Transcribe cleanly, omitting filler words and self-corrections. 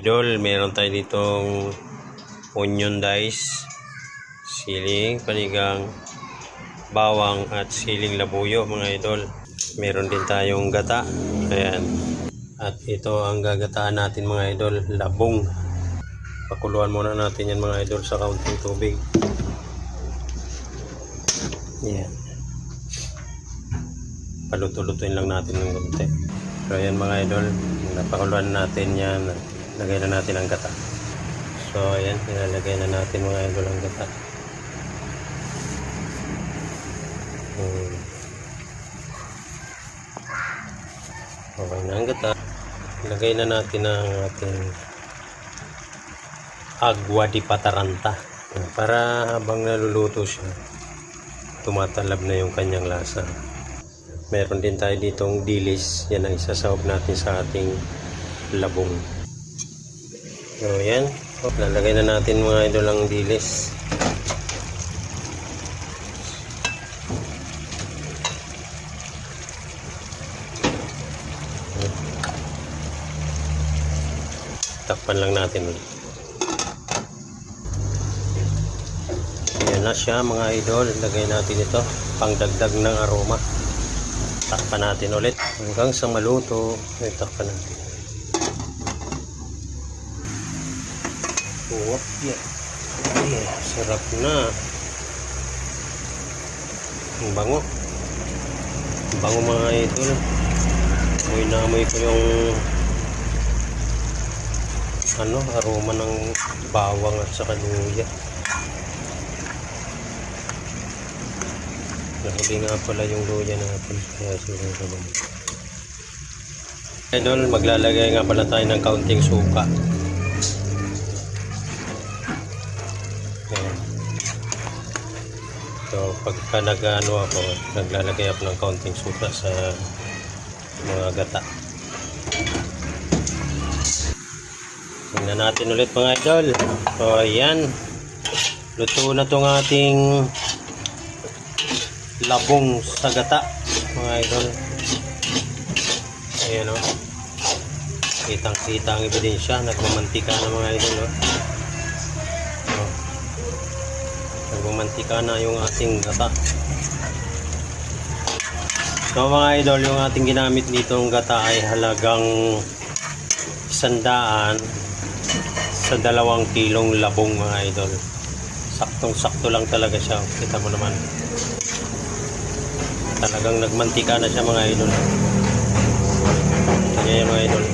idol, meron tayo ditong onion dice, siling, panigang, bawang at siling labuyo mga idol. Meron din tayong gata. Ayan. At ito ang gagataan natin mga idol, labong. Pakuluan muna natin yan mga idol sa kaunting tubig. Ayan. Paluto-lutuin lang natin ng konti. So ayan mga idol, napakuluan natin yan. Lagay na natin ang gata. So ayan, nilalagay na natin mga idol ang gata. Okay na ang gata. Lagay na natin ang ating agwa di pataranta. Para habang naluluto siya, tumatalab na yung kanyang lasa. Meron din tayo ditong dilis. Yan ang isasahog natin sa ating labong. So yan, lalagay na natin mga idol ang dilis. Takpan lang natin ulit. Yan na siya mga idol. Lagay natin ito pangdagdag ng aroma. Takpan natin ulit hanggang sa maluto. Takpan natin. Oh, yeah. Sarap na. Ang bango. Ang bango mga idol. Amoy na amoy ko yung aroma ng bawang at saka luya. Nahuli nga pala yung luya natin. Kaya siguro naman. Idol, maglalagay nga pala tayo ng kaunting suka. Ayan. So, pagka ako, naglalagay ako ng kaunting suka sa mga gata. Tingnan natin ulit mga idol. So, ayan. Luto na itong ating labong sa gata mga idol. Ayan o. Kitang kita ang ebidensya. Nagmamantika na mga idol o. Nagmamantika na yung ating gata. So mga idol, yung ating ginamit dito ng gata ay halagang 100 sa 2 kilong labong mga idol. Saktong-sakto lang talaga siya. Kita mo naman. Talagang nagmantika na siya mga idol. Kaya mga idol.